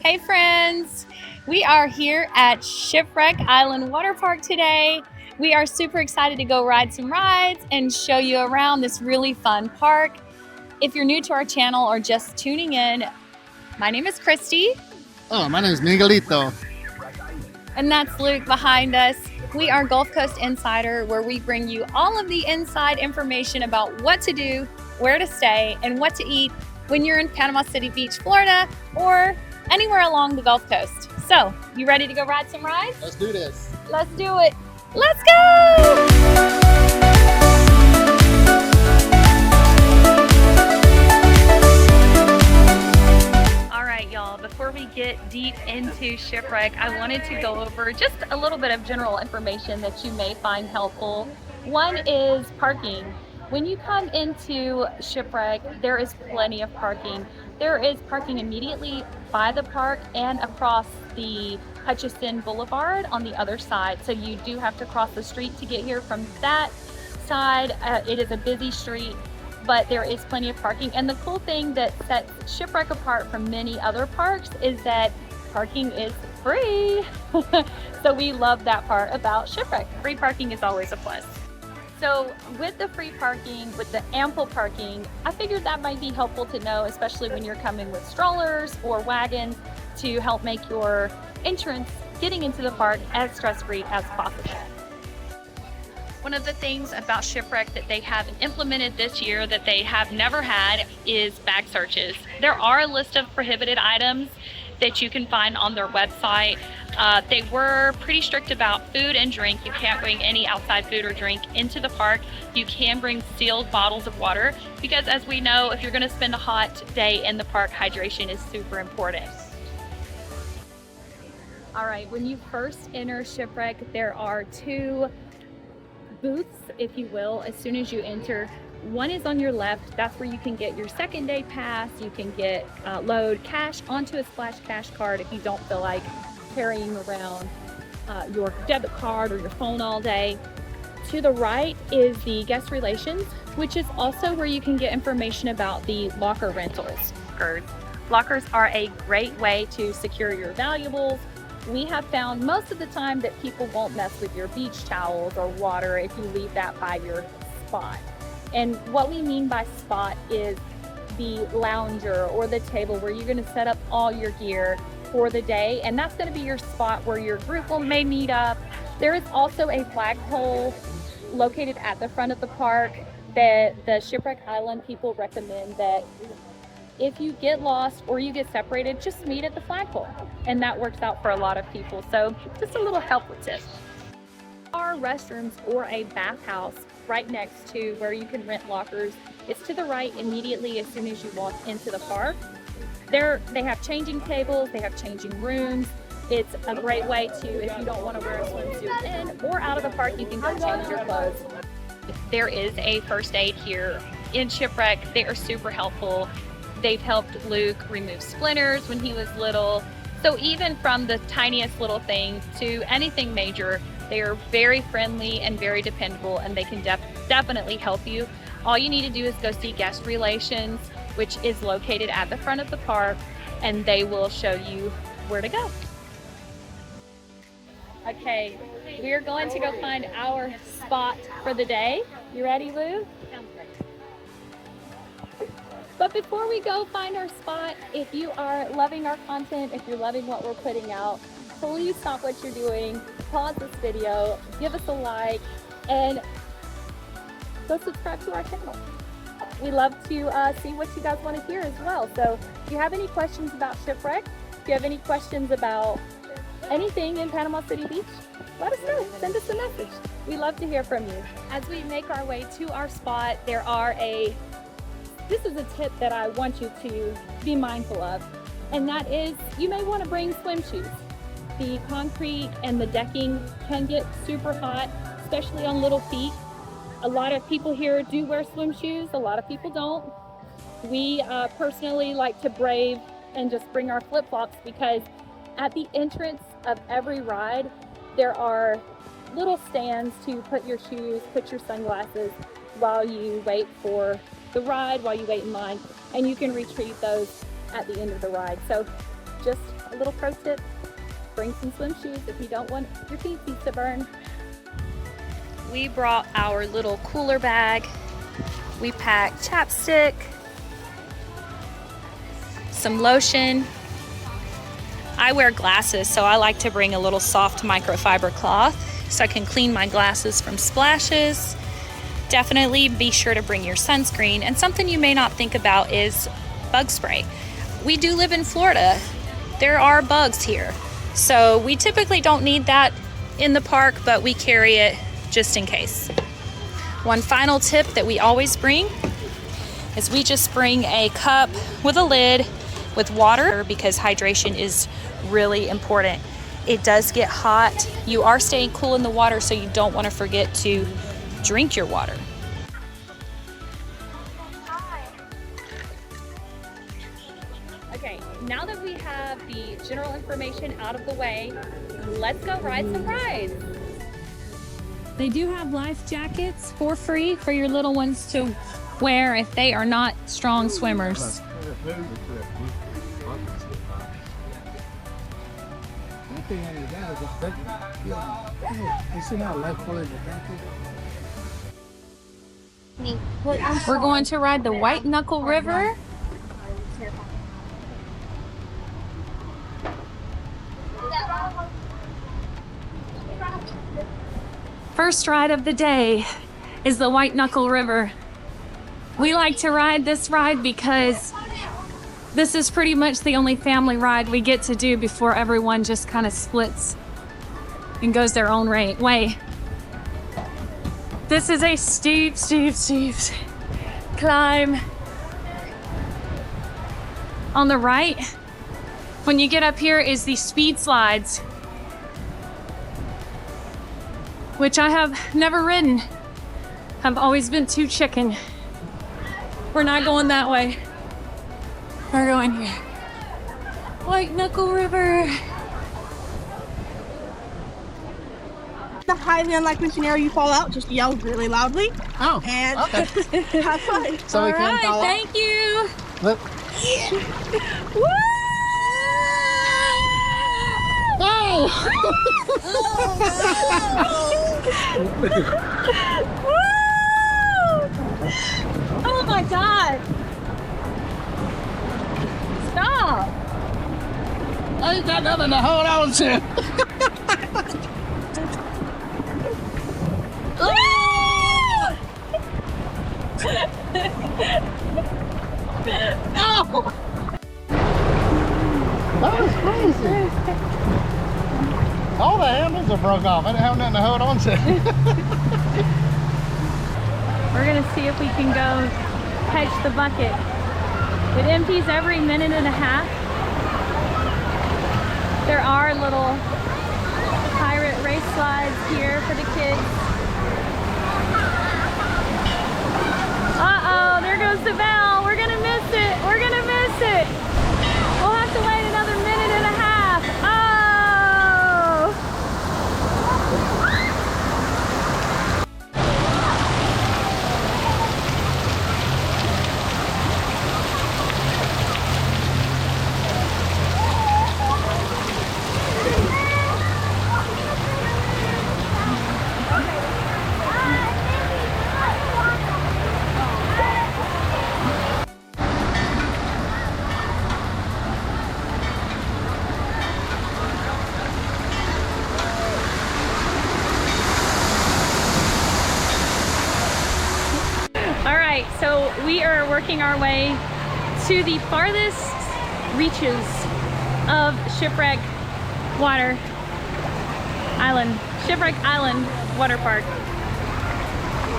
Hey friends, we are here at Shipwreck Island Water Park today. We are super excited to go ride some rides and show you around this really fun park. If you're new to our channel or just tuning in, my name is Christy. Oh, my name is Miguelito. And that's Luke behind us. We are Gulf Coast Insider, where we bring you all of the inside information about what to do, where to stay, and what to eat when you're in Panama City Beach, Florida, or anywhere along the Gulf Coast. So, you ready to go ride some rides? Let's do this. Let's do it. Let's go! All right, y'all, before we get deep into Shipwreck, I wanted to go over just a little bit of general information that you may find helpful. One is parking. When you come into Shipwreck, there is plenty of parking. There is parking immediately by the park and across the Hutchison Boulevard on the other side. So you do have to cross the street to get here from that side. It is a busy street, but there is plenty of parking. And the cool thing that sets Shipwreck apart from many other parks is that parking is free. So we love that part about Shipwreck. Free parking is always a plus. So with the free parking, with the ample parking, I figured that might be helpful to know, especially when you're coming with strollers or wagons, to help make your entrance getting into the park as stress-free as possible. One of the things about Shipwreck that they have implemented this year that they have never had is bag searches. There are a list of prohibited items that you can find on their website. They were pretty strict about food and drink. You can't bring any outside food or drink into the park. You can bring sealed bottles of water because, as we know, if you're going to spend a hot day in the park, hydration is super important. All right, when you first enter Shipwreck, there are two booths, if you will, as soon as you enter. One is on your left. That's where you can get your second day pass. You can get load cash onto a Splash Cash card if you don't feel like carrying around your debit card or your phone all day. To the right is the guest relations, which is also where you can get information about the locker rentals. Lockers are a great way to secure your valuables. We have found most of the time that people won't mess with your beach towels or water if you leave that by your spot. And what we mean by spot is the lounger or the table where you're going to set up all your gear for the day, and that's going to be your spot where your group may meet up. There is also a flagpole located at the front of the park that the Shipwreck Island people recommend that if you get lost or you get separated, just meet at the flagpole, and that works out for a lot of people. So just a little helpful tip. Our restrooms or a bathhouse right next to where you can rent lockers. It's to the right immediately as soon as you walk into the park. They have changing tables, they have changing rooms. It's a great way to, if you don't want to wear a swimsuit in or out of the park, you can go change your clothes. There is a first aid here in Shipwreck. They are super helpful. They've helped Luke remove splinters when he was little. So even from the tiniest little thing to anything major, they are very friendly and very dependable, and they can definitely help you. All you need to do is go see guest relations, which is located at the front of the park, and they will show you where to go. Okay, we are going to go find our spot for the day. You ready, Lou? But before we go find our spot, if you are loving our content, if you're loving what we're putting out, please stop what you're doing, pause this video, give us a like, and go subscribe to our channel. We love to see what you guys want to hear as well. So if you have any questions about Shipwreck, if you have any questions about anything in Panama City Beach, let us know. Send us a message. We love to hear from you. As we make our way to our spot, this is a tip that I want you to be mindful of, and that is you may want to bring swim shoes. The concrete and the decking can get super hot, especially on little feet. A lot of people here do wear swim shoes, a lot of people don't. We personally like to brave and just bring our flip-flops because at the entrance of every ride, there are little stands to put your shoes, put your sunglasses while you wait for the ride, while you wait in line, and you can retrieve those at the end of the ride. So Just a little pro tip, bring some swim shoes if you don't want your feetsies to burn. We brought our little cooler bag. We packed chapstick, some lotion. I wear glasses, so I like to bring a little soft microfiber cloth so I can clean my glasses from splashes. Definitely be sure to bring your sunscreen. And something you may not think about is bug spray. We do live in Florida. There are bugs here. So we typically don't need that in the park, but we carry it just in case. One final tip that we always bring is we just bring a cup with a lid with water because hydration is really important. It does get hot. You are staying cool in the water, so you don't want to forget to drink your water. Okay, now that we have the general information out of the way, let's go ride some rides. They do have life jackets for free for your little ones to wear if they are not strong swimmers. We're going to ride the White Knuckle River. First ride of the day is the White Knuckle River. We like to ride this ride because this is pretty much the only family ride we get to do before everyone just kind of splits and goes their own way. This is a steep climb. On the right, when you get up here, is the speed slides, which I have never ridden. I've always been too chicken. We're not going that way. We're going here. White Knuckle River. The highly unlikely scenario you fall out, just yell really loudly. Oh, and okay. have fun. So we can fall out? Thank you. Look. Woo! Oh! Oh my God! Stop! I ain't got nothing to hold on to. Oh! That was crazy. All the handles are broke off. I didn't have nothing to hold on to. We're gonna see if we can go catch the bucket. It empties every minute and a half. There are little pirate race slides here for the kids. Uh-oh, there goes the bell. We're gonna miss it. We're gonna miss it. We'll have to wait another minute and a half. Oh! So we are working our way to the farthest reaches of Shipwreck Island Water Park.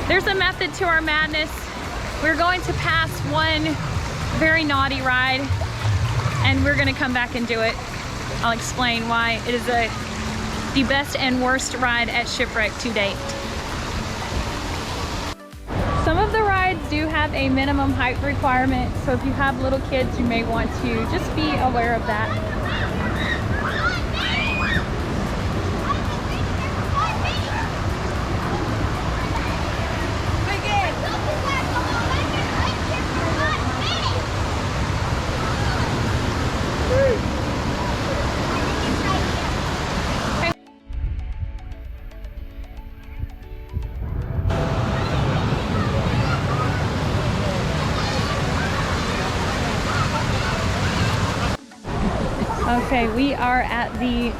There's a method to our madness. We're going to pass one very naughty ride and we're gonna come back and do it. I'll explain why it is the best and worst ride at Shipwreck to date. Some of the rides do have a minimum height requirement, so if you have little kids, you may want to just be aware of that. Okay, we are at the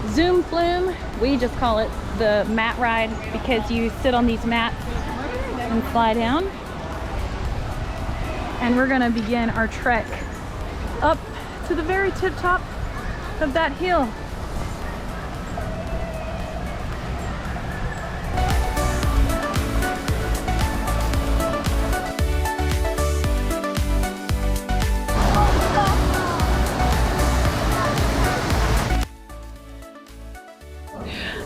Zoom Flume. We just call it the mat ride because you sit on these mats and slide down. And we're gonna begin our trek up to the very tip top of that hill.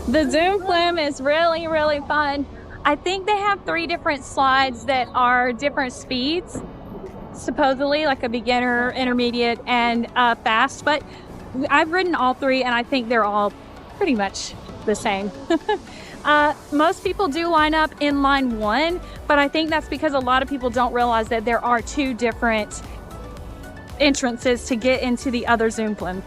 The Zoom Flume is really, really fun. I think they have 3 different slides that are different speeds, supposedly, like a beginner, intermediate, and fast. But I've ridden all 3, and I think they're all pretty much the same. Most people do line up in line 1, but I think that's because a lot of people don't realize that there are 2 different entrances to get into the other Zoom Flume.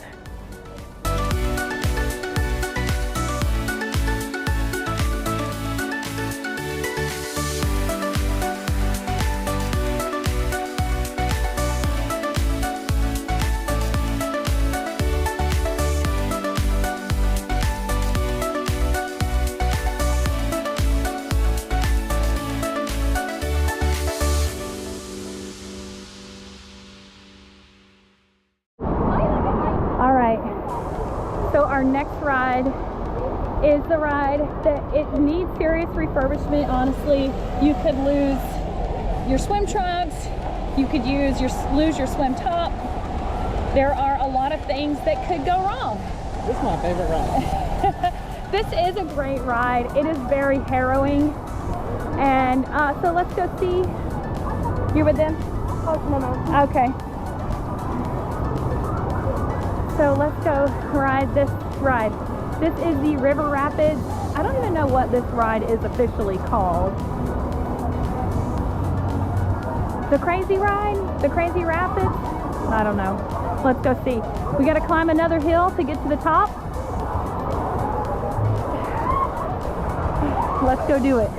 So our next ride is the ride that it needs serious refurbishment. Honestly, you could lose your swim trunks, you could lose your swim top. There are a lot of things that could go wrong. This is my favorite ride. This is a great ride. It is very harrowing. And so let's go see. You're with them? Oh, no. Okay. So let's go ride this ride. This is the River Rapids. I don't even know what this ride is officially called. The Crazy Ride? The Crazy Rapids? I don't know. Let's go see. We gotta climb another hill to get to the top. Let's go do it.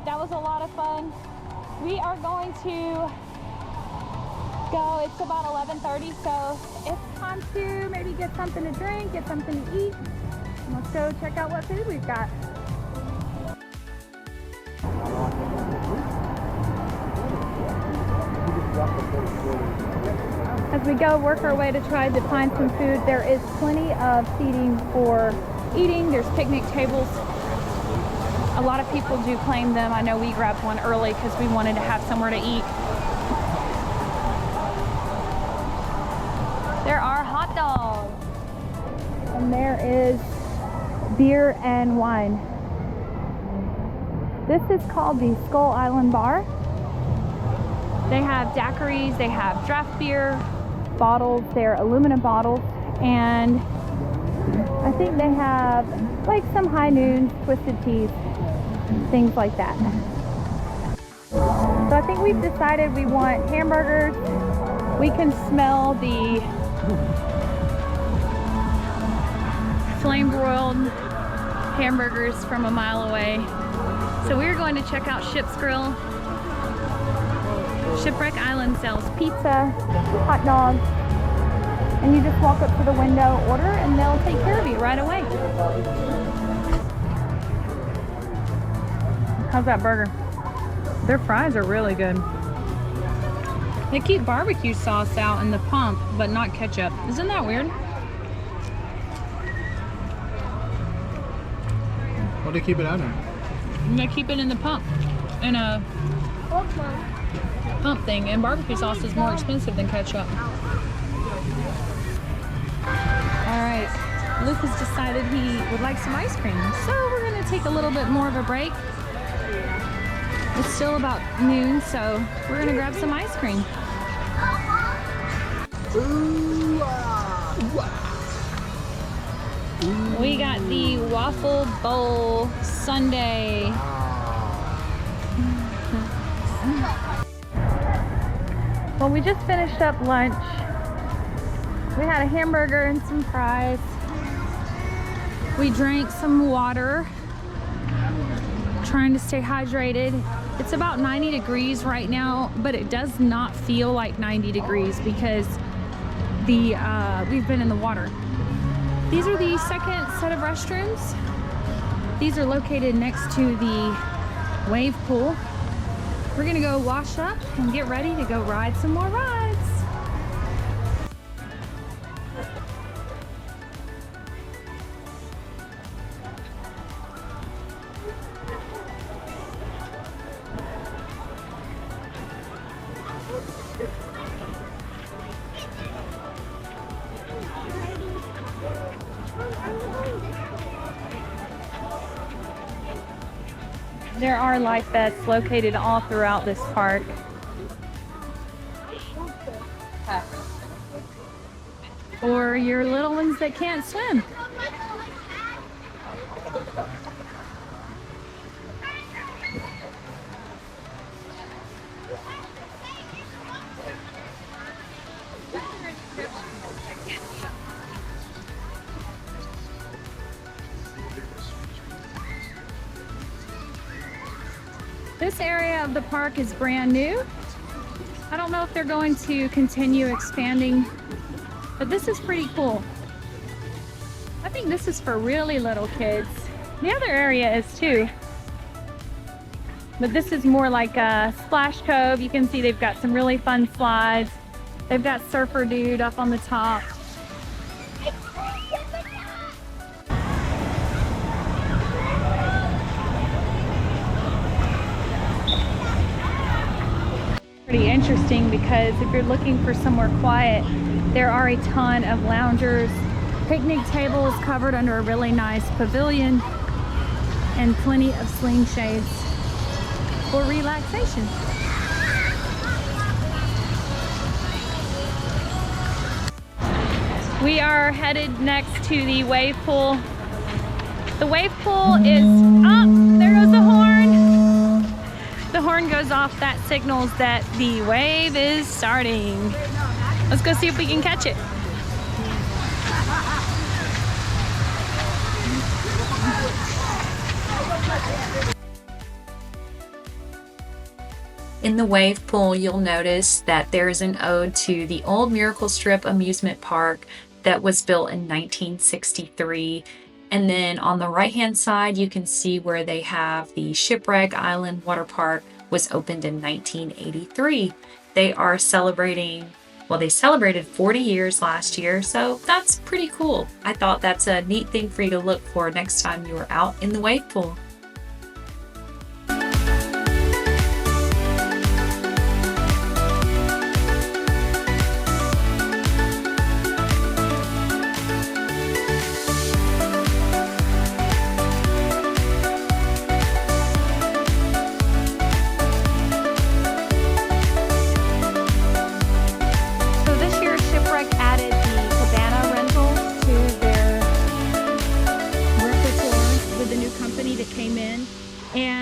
That was a lot of fun. We are going to go. It's about 11:30, so it's time to maybe get something to drink, get something to eat. Let's go check out what food we've got. As we go work our way to try to find some food, there is plenty of seating for eating. There's picnic tables. A lot of people do claim them. I know we grabbed one early because we wanted to have somewhere to eat. There are hot dogs. And there is beer and wine. This is called the Skull Island Bar. They have daiquiris, they have draft beer bottles, they're aluminum bottles, and I think they have like some high noons, twisted teas, things like that. So I think we've decided we want hamburgers. We can smell the flame broiled hamburgers from a mile away. So we're going to check out Ship's Grill. Shipwreck Island sells pizza, hot dogs, and you just walk up to the window, order, and they'll take care of you right away. How's that burger? Their fries are really good. They keep barbecue sauce out in the pump, but not ketchup. Isn't that weird? What do you keep it out there? They keep it in the pump, in a pump thing, and barbecue sauce is more expensive than ketchup. Alright, Luke has decided he would like some ice cream, so we're going to take a little bit more of a break. It's still about noon, so we're going to grab some ice cream. We got the waffle bowl sundae. Well, we just finished up lunch. We had a hamburger and some fries. We drank some water, trying to stay hydrated. It's about 90 degrees right now, but it does not feel like 90 degrees because we've been in the water. These are the second set of restrooms. These are located next to the wave pool. We're gonna go wash up and get ready to go ride some more rides. There are life vests located all throughout this park. For your little ones that can't swim. This area of the park is brand new. I don't know if they're going to continue expanding, but this is pretty cool. I think this is for really little kids. The other area is too. But this is more like a splash cove. You can see they've got some really fun slides. They've got Surfer Dude up on the top. Pretty interesting because if you're looking for somewhere quiet, there are a ton of loungers, picnic tables covered under a really nice pavilion, and plenty of swing shades for relaxation. We are headed next to the wave pool. The wave pool is, oh, there goes the horn. The horn goes off, that signals that the wave is starting. Let's go see if we can catch it. In the wave pool, you'll notice that there is an ode to the old Miracle Strip amusement park that was built in 1963. And then on the right-hand side, you can see where they have the Shipwreck Island Water Park was opened in 1983. They are celebrating, well, they celebrated 40 years last year, so that's pretty cool. I thought that's a neat thing for you to look for next time you are out in the wave pool.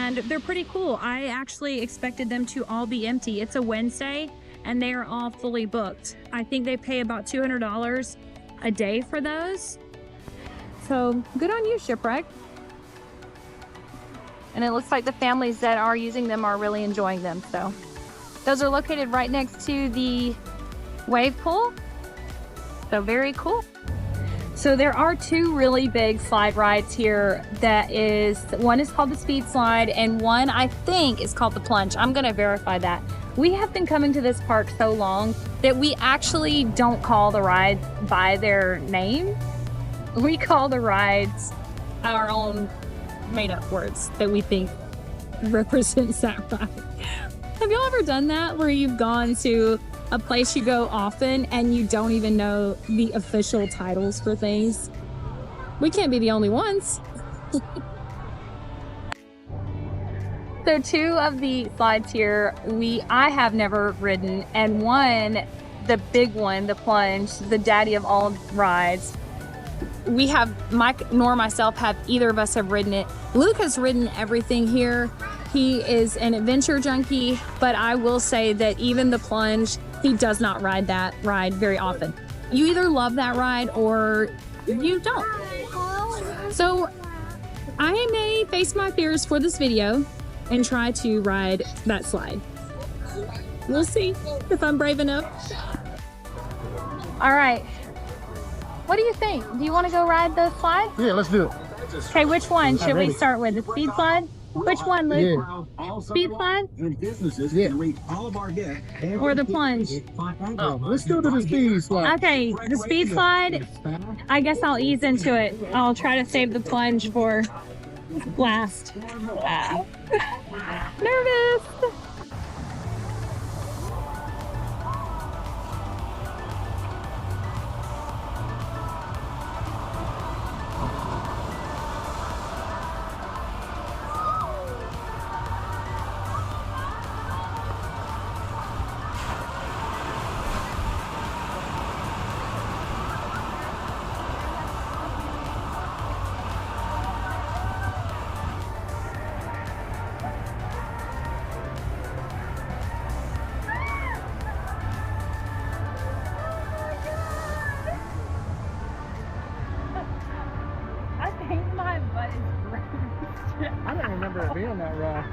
and they're pretty cool. I actually expected them to all be empty. It's a Wednesday and they are all fully booked. I think they pay about $200 a day for those. So good on you, Shipwreck. And it looks like the families that are using them are really enjoying them. So those are located right next to the wave pool. So very cool. So there are two really big slide rides here. One is called the speed slide and one I think is called the plunge. I'm gonna verify that. We have been coming to this park so long that we actually don't call the rides by their name. We call the rides our own made up words that we think represents that ride. Have y'all ever done that where you've gone to a place you go often and you don't even know the official titles for things? We can't be the only ones. So two of the slides here, I have never ridden, and one, the big one, the plunge, the daddy of all rides, Mike nor myself have either of us have ridden it. Luke has ridden everything here. He is an adventure junkie, but I will say that even the plunge, he does not ride that ride very often. You either love that ride or you don't. So I may face my fears for this video and try to ride that slide. We'll see if I'm brave enough. All right. What do you think? Do you want to go ride the slide? Yeah, let's do it. Okay, which one should we start with? The speed slide? Which one, Luke? Yeah. Speed slide? Yeah. Or the plunge? Oh, let's go to the speed slide. Okay, the speed slide, I guess I'll ease into it. I'll try to save the plunge for last. Nervous. I don't remember it being that rough.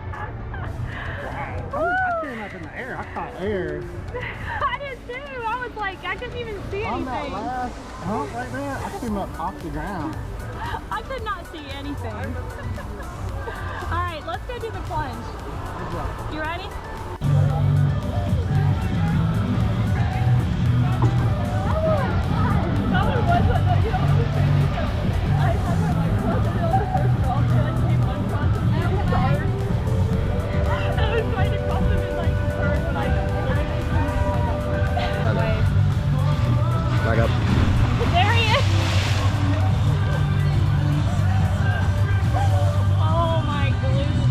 I came up in the air. I caught air. I did too. I was like, I couldn't even see On that anything. last hump right there, I came up off the ground. I could not see anything. All right, let's go do the plunge. Good job. You ready? Back up. There he is. Oh my glutes.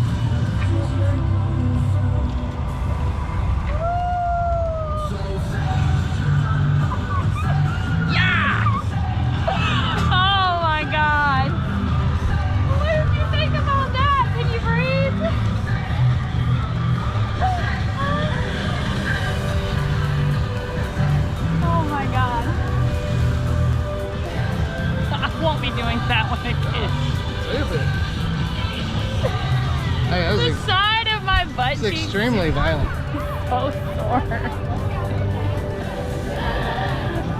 Yeah. Oh my God. What did you think about that? Can you breathe? Oh my God. I won't be doing that one again. Stupid. Hey, that The was side of my butt cheeks extremely violent. so sore.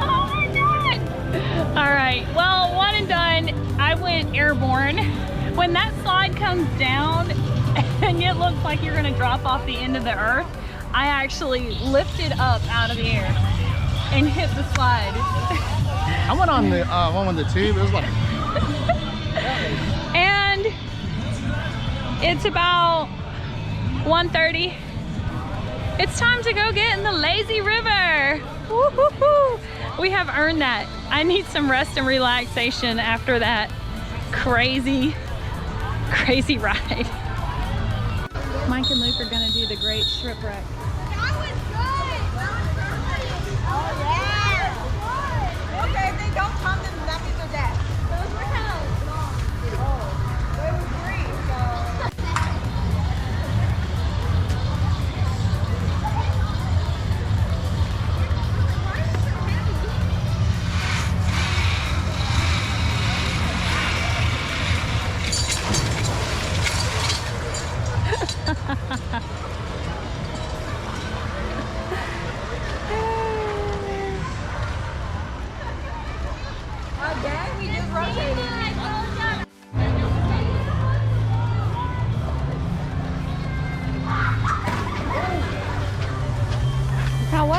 Oh my God. All right, well, one and done. I went airborne. When that slide comes down and it looks like you're gonna drop off the end of the earth, I actually lifted up out of the air and hit the slide. I went on the one with the tube. It was like, And it's about 1:30. It's time to go get in the lazy river. Woo-hoo-hoo. We have earned that. I need some rest and relaxation after that crazy ride. Mike and Luke are gonna do the great shipwreck. Okay, if they don't come, then that means they're dead. Those were held. Oh, they were green, so.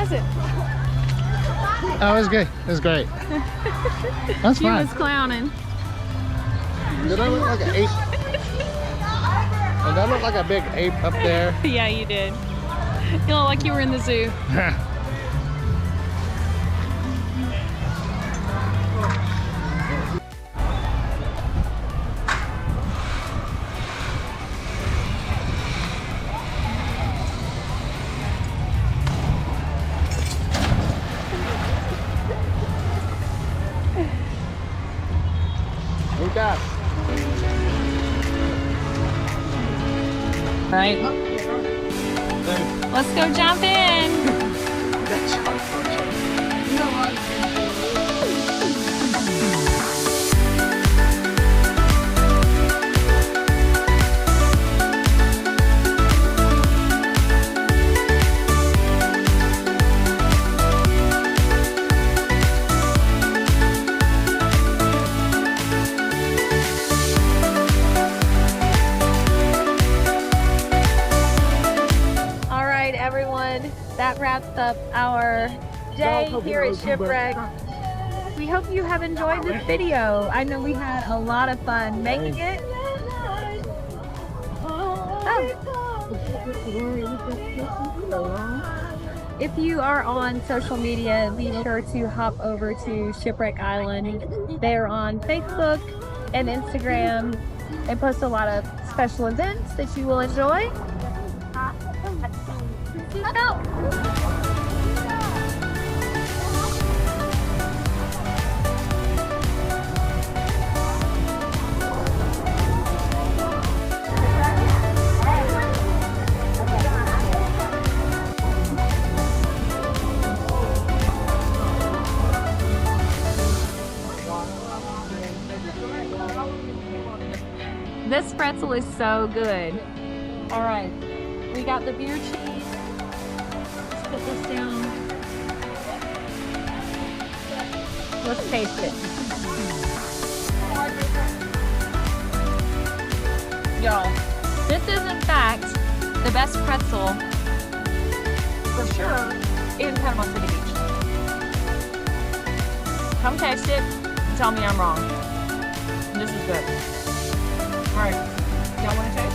was it? Oh, it was good. It was great. That's He fine. was clowning. Did I look like an ape? Did I look like a big ape up there? Yeah, you did. You look like you were in the zoo. Who got? Right. Let's go jump in. All right, everyone. That wraps up our day here at Shipwreck. We hope you have enjoyed this video. I know we had a lot of fun making it. If you are on social media, be sure to hop over to Shipwreck Island. They're on Facebook and Instagram and post a lot of special events that you will enjoy. This pretzel is so good. All right, we got the beer cheese. Let's put this down. Let's taste it. Y'all, this is in fact the best pretzel for sure in Panama City Beach. Come taste it and tell me I'm wrong. This is good. All right, y'all want to taste?